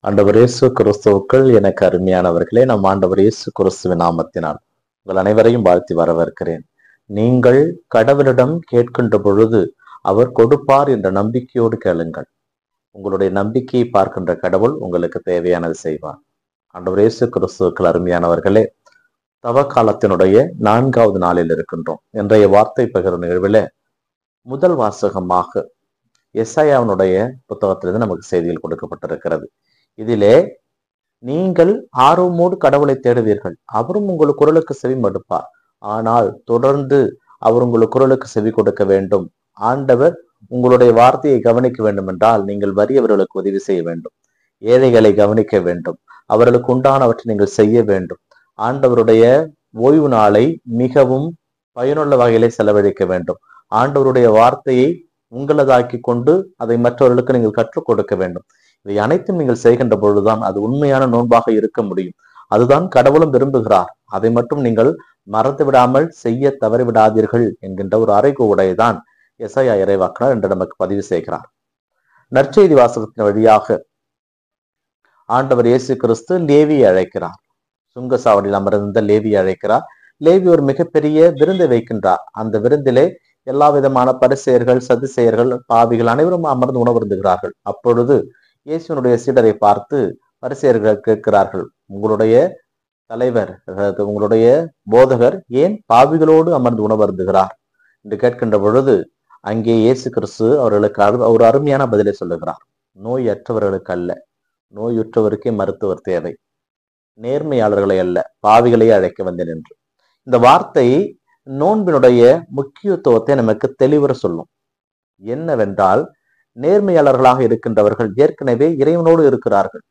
ஆண்டவர் இயேசு கிறிஸ்துவுக்குள் எனக்கு அருமையானவர்களே, நம் ஆண்டவர் இயேசு கிறிஸ்துவின் நாமத்தினால் உங்கள் அனைவரையும் வாழ்த்தி வரவேற்கிறேன். நீங்கள் கடவுளிடம் கேட்கின்ற பொழுது அவர் கொடுப்பார் என்ற நம்பிக்கையோடு கேளுங்கள். உங்களுடைய நம்பிக்கையை பார்க்கின்ற கடவுள் உங்களுக்கு தேவையானது செய்வார். ஆண்டவர் இயேசு கிறிஸ்துவுக்குள் அருமையானவர்களே, தவக்காலத்தினுடைய 4வது நாளில் இருக்கின்றோம். இன்றைய வார்த்தை பகிர்வு நிகழ்வில் முதல் வாசகமாக எசாயாவினுடைய புத்தகத்திலிருந்து நமக்கு செய்திகள் கொடுக்கப்பட்டிருக்கிறது. இதிலே நீங்கள் ஆர்வமோடு கடவுளை தேடுவீர்கள், அவரும் உங்கள் குரலுக்கு செவி மடுப்பார். ஆனால் தொடர்ந்து அவர் உங்கள் குரலுக்கு செவி கொடுக்க வேண்டும். ஆண்டவர் உங்களுடைய வார்த்தையை கவனிக்க வேண்டும் என்றால் நீங்கள் வறியவர்களுக்கு உதவி செய்ய வேண்டும், ஏழைகளை கவனிக்க வேண்டும், அவர்களுக்கு உண்டானவற்றை நீங்கள் செய்ய வேண்டும். ஆண்டவருடைய ஓய்வு நாளை மிகவும் பயனுள்ள வகையிலே செலவழிக்க வேண்டும். ஆண்டவருடைய வார்த்தையை உங்களதாக்கி கொண்டு அதை மற்றவர்களுக்கு நீங்கள் கற்றுக் கொடுக்க வேண்டும். இவை அனைத்தும் நீங்கள் செய்கின்ற பொழுதுதான் அது உண்மையான நோன்பாக இருக்க முடியும். அதுதான் கடவுளும் விரும்புகிறார். அதை மட்டும் நீங்கள் மறந்து விடாமல் செய்ய தவறிவிடாதீர்கள் என்கின்ற ஒரு அறைகூடையதான் எசாயா இறைவாக்கினர் என்று நமக்கு பதிவு செய்கிறார். நற்செய்தி வாசகத்தின் வழியாக ஆண்டவர் இயேசு கிறிஸ்து லேவியை அழைக்கிறார். சுங்கசாவடியில் அமர்ந்த லேவியை அழைக்கிறார். லேவி ஒரு மிகப்பெரிய விருந்தை வைக்கின்றார். அந்த விருந்திலே எல்லா விதமான பரிசேயர்கள், சதுசேயர்கள், பாவிகள் அனைவரும் அமர்ந்து உணவருந்துகிறார்கள். அப்பொழுது இயேசுனுடைய சீடரை பார்த்து பரிசேயர்கள் கேட்கிறார்கள், உங்களுடைய தலைவர், உங்களுடைய போதகர் ஏன் பாவிகளோடு அமர்ந்து உணவருந்துகிறார் என்று கேட்கின்ற பொழுது அங்கே இயேசு கிறிஸ்து அவர்களுக்கு ஒரு அருமையான பதிலை சொல்லுகிறார். நோயற்றவர்களுக்கு அல்ல, நோயுற்றவருக்கே மருத்துவர் தேவை, நேர்மையாளர்களை அல்ல பாவிகளையே அழைக்க வந்தேன் என்று. இந்த வார்த்தை நோன்பினுடைய முக்கியத்துவத்தை நமக்கு தெளிவுற சொல்லும். என்னவென்றால், நேர்மையாளர்களாக இருக்கின்றவர்கள் ஏற்கனவே இறைவனோடு இருக்கிறார்கள்.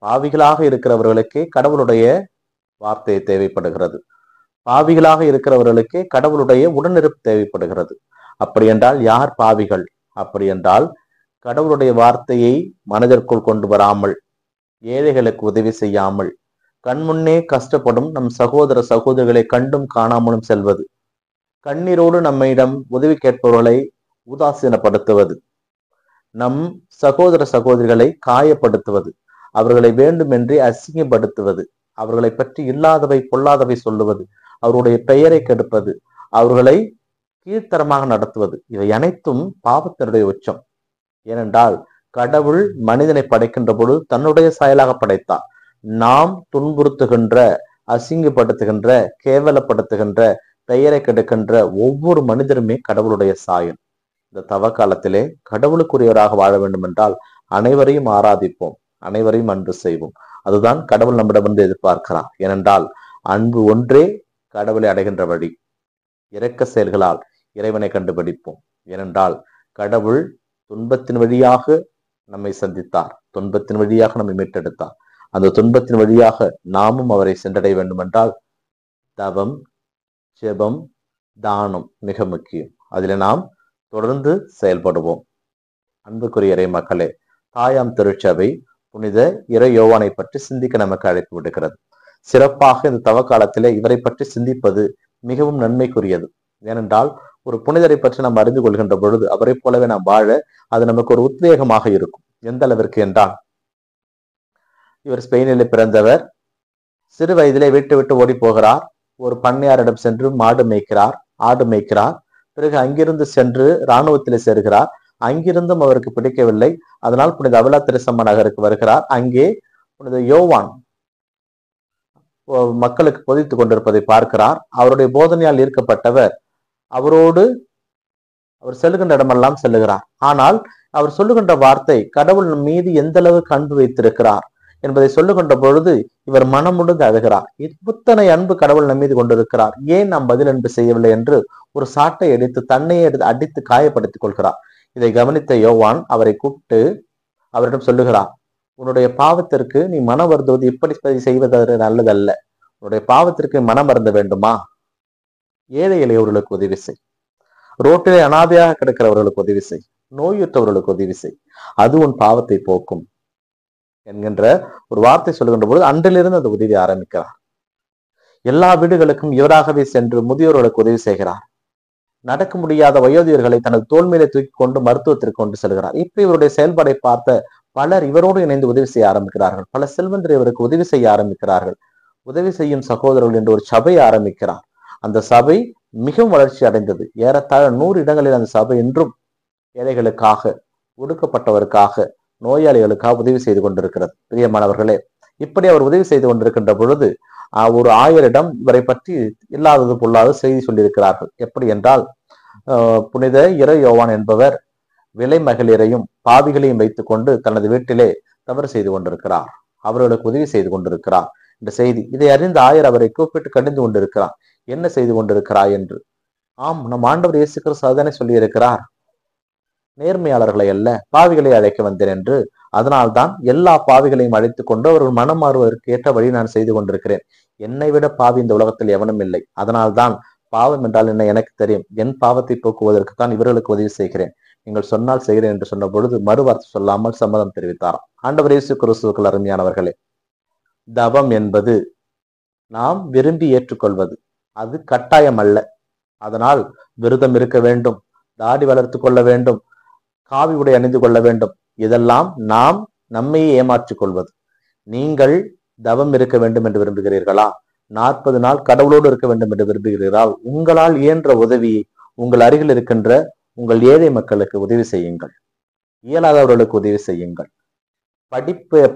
பாவிகளாக இருக்கிறவர்களுக்கே கடவுளுடைய வார்த்தை தேவைப்படுகிறது. பாவிகளாக இருக்கிறவர்களுக்கே கடவுளுடைய உடனிருப்பு தேவைப்படுகிறது. அப்படி என்றால் யார் பாவிகள்? அப்படி என்றால் கடவுளுடைய வார்த்தையை மனதிற்குள் கொண்டு வராமல், ஏழைகளுக்கு உதவி செய்யாமல், கண்முன்னே கஷ்டப்படும் நம் சகோதர சகோதரிகளை கண்டும் காணாமலும் செல்வது, கண்ணீரோடு நம்மிடம் உதவி கேட்பவர்களை உதாசீனப்படுத்துவது, நம் சகோதர சகோதரிகளை காயப்படுத்துவது, அவர்களை வேண்டுமென்றே அசிங்கப்படுத்துவது, அவர்களை பற்றி இல்லாதவை பொல்லாதவை சொல்லுவது, அவருடைய பெயரை கெடுப்பது, அவர்களை கீழ்த்தரமாக நடத்துவது, இவை அனைத்தும் பாவத்தினுடைய உச்சம். ஏனென்றால் கடவுள் மனிதனை படைக்கின்ற பொழுது தன்னுடைய செயலாக படைத்தார். நாம் துன்புறுத்துகின்ற, அசிங்கப்படுத்துகின்ற, கேவலப்படுத்துகின்ற, பெயரை கெடுக்கின்ற ஒவ்வொரு மனிதருமே கடவுளுடைய சாயல். இந்த தவ காலத்திலே கடவுளுக்குரியவராக வாழ வேண்டும் என்றால் அனைவரையும் ஆராதிப்போம், அனைவரையும் அன்பு செய்வோம். அதுதான் கடவுள் நம்மிடமிருந்து எதிர்பார்க்கிறார். ஏனென்றால் அன்பு ஒன்றே கடவுளை அடைகின்ற வழி. இரக்க செயல்களால் இறைவனை கண்டுபிடிப்போம். ஏனென்றால் கடவுள் துன்பத்தின் வழியாக நம்மை சந்தித்தார், துன்பத்தின் வழியாக நம்மை மீட்டெடுத்தார். அந்த துன்பத்தின் வழியாக நாமும் அவரை சென்றடைய வேண்டும் என்றால் தவம், ஜெபம், தானம் மிக முக்கியம். அதில் நாம் தொடர்ந்து செயல்படுவோம். அன்புக்குரிய இறை மக்களே, தாயாம் திருச்சபை புனித இறை யோவானை பற்றி சிந்திக்க நமக்கு அழைப்பு விடுகிறது. சிறப்பாக இந்த தவ காலத்திலே இவரை பற்றி சிந்திப்பது மிகவும் நன்மைக்குரியது. ஏனென்றால் ஒரு புனிதரை பற்றி நாம் அறிந்து கொள்கின்ற பொழுது அவரை போலவே நாம் வாழ அது நமக்கு ஒரு உத்வேகமாக இருக்கும். எந்த அளவிற்கு என்றால், இவர் ஸ்பெயினிலே பிறந்தவர். சிறு வயதிலே வீட்டை விட்டு ஓடி போகிறார். ஒரு பண்ணையாரிடம் சென்று மாடு மேய்க்கிறார், ஆடு மேய்க்கிறார். பிறகு அங்கிருந்து சென்று இராணுவத்திலே சேர்கிறார். அங்கிருந்தும் அவருக்கு பிடிக்கவில்லை. அதனால் புனித அவிலா திரசம்மா நகருக்கு வருகிறார். அங்கே புனித யோவான் மக்களுக்கு போதித்துக் கொண்டிருப்பதை பார்க்கிறார். அவருடைய போதனையால் ஈர்க்கப்பட்டவர் அவரோடு அவர் செல்லுகின்ற இடமெல்லாம் செல்லுகிறார். ஆனால் அவர் சொல்லுகின்ற வார்த்தை கடவுள் மீது எந்த அளவுக்கு அன்பு வைத்திருக்கிறார் என்பதை சொல்லுகின்ற பொழுது இவர் மனமுழுந்து அழுகிறார். இத்தனை அன்பு கடவுள் நம் மீது கொண்டிருக்கிறார், ஏன் நாம் பதில் அன்பு செய்யவில்லை என்று ஒரு சாட்டை அடித்து தன்னையே அடித்து காயப்படுத்திக் கொள்கிறார். இதை கவனித்த யோவான் அவரை கூப்பிட்டு அவரிடம் சொல்லுகிறார், உன்னுடைய பாவத்திற்கு நீ மனம் வருந்துவது இப்படி செய்வது நல்லதல்ல. உன்னுடைய பாவத்திற்கு மனம் வருந்த வேண்டுமா? ஏழை எளியவர்களுக்கு உதவி செய், ரோட்டிலே அனாதையாக கிடக்கிறவர்களுக்கு உதவி செய், நோயுற்றவர்களுக்கு உதவி செய், அது உன் பாவத்தை போக்கும் என்கின்ற ஒரு வார்த்தை சொல்லுகின்ற பொழுது அன்றிலிருந்து அந்த உதவி ஆரம்பிக்கிறார். எல்லா வீடுகளுக்கும் இவராகவே சென்று முதியோர்களுக்கு உதவி செய்கிறார். நடக்க முடியாத வயோதிகர்களை தனது தோள் மேலே தூக்கி கொண்டு மருத்துவத்திற்கு கொண்டு செல்கிறார். இப்ப இவருடைய செயல்பாடை பார்த்த பலர் இவரோடு இணைந்து உதவி செய்ய ஆரம்பிக்கிறார்கள். பல செல்வந்தர் இவருக்கு உதவி செய்ய ஆரம்பிக்கிறார்கள். உதவி செய்யும் சகோதரர்கள் என்று ஒரு சபையை ஆரம்பிக்கிறார். அந்த சபை மிகவும் வளர்ச்சி அடைந்தது. ஏறத்தாழ 100 இடங்களில் அந்த சபை இன்றும் ஏழைகளுக்காக, ஒடுக்கப்பட்டவருக்காக, நோயாளிகளுக்காக உதவி செய்து கொண்டிருக்கிறது. பிரியமானவர்களே, இப்படி அவர் உதவி செய்து கொண்டிருக்கின்ற பொழுது ஒரு 1000 இவரை பற்றி இல்லாதது பொல்லாத செய்தி சொல்லியிருக்கிறார்கள். எப்படி என்றால், புனித இறை யோவான் என்பவர் விலை மகளிரையும் பாவிகளையும் வைத்துக் கொண்டு தனது வீட்டிலே தவறு செய்து கொண்டிருக்கிறார். அவர்களுக்கு உதவி செய்து கொண்டிருக்கிறார் என்ற செய்தி. இதை அறிந்த ஆயர் அவரை கூப்பிட்டு கடிந்து கொண்டிருக்கிறார். என்ன செய்து கொண்டிருக்கிறாய் என்று. ஆம், நம் ஆண்டவர் இயேசு கிறிஸ்து அதனை சொல்லி இருக்கிறார், நேர்மையாளர்களை அல்ல பாவிகளை அழைக்க வந்தேன் என்று. அதனால்தான் எல்லா பாவிகளையும் அழைத்துக் கொண்டு அவர்கள் மனம் மாறுவதற்கு ஏற்ற வழி நான் செய்து கொண்டிருக்கிறேன். என்னை விட பாவி இந்த உலகத்தில் எவனும் இல்லை. அதனால்தான் பாவம் என்றால் என்ன எனக்கு தெரியும். என் பாவத்தை போக்குவதற்கு தான் இவர்களுக்கு உதவி செய்கிறேன். நீங்கள் சொன்னால் செய்கிறேன் என்று சொன்ன பொழுது மறுவார்த்தை சொல்லாமல் சம்மதம் தெரிவித்தாராம். ஆண்டவர் இயேசு கிறிஸ்துவுக்குள் அருமையானவர்களே, தவம் என்பது நாம் விரும்பி ஏற்றுக்கொள்வது, அது கட்டாயம் அல்ல. அதனால் விரதம் இருக்க வேண்டும், தாடி வளர்த்து கொள்ள வேண்டும், காவி உடை அணிந்து கொள்ள வேண்டும். இதெல்லாம் நாம் நம்மையே ஏமாற்றிக் கொள்வது. நீங்கள் தவம் இருக்க வேண்டும் என்று விரும்புகிறீர்களா? 40 நாள் கடவுளோடு இருக்க வேண்டும் என்று விரும்புகிறீர்களா? உங்களால் இயன்ற உதவியை உங்கள் அருகில் இருக்கின்ற உங்கள் ஏழை மக்களுக்கு உதவி செய்யுங்கள். இயலாதவர்களுக்கு உதவி செய்யுங்கள்.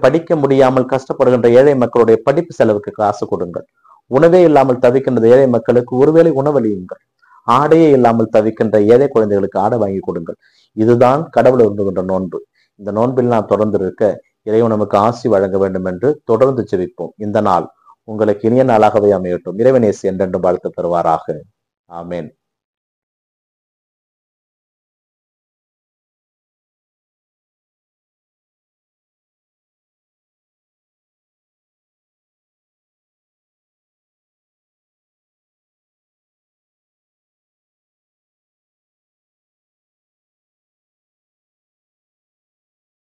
படிக்க முடியாமல் கஷ்டப்படுகின்ற ஏழை மக்களுடைய படிப்பு செலவுக்கு காசு கொடுங்கள். உணவே இல்லாமல் தவிக்கின்ற ஏழை மக்களுக்கு ஒருவேளை உணவளியுங்கள். ஆடையே இல்லாமல் தவிக்கின்ற ஏழை குழந்தைகளுக்கு ஆடை வாங்கி கொடுங்கள். இதுதான் கடவுள் விரும்புகின்ற நோன்பு. இந்த நோன்பில் நாம் தொடர்ந்து இருக்க இறைவன் நமக்கு ஆசி வழங்க வேண்டும் என்று தொடர்ந்து ஜெபிப்போம். இந்த நாள் உங்களுக்கு இனிய நாளாகவே அமையட்டும். இறைவன் இயேசு என்றென்றும் வாழ்த்து தருவாராக. ஆமேன்.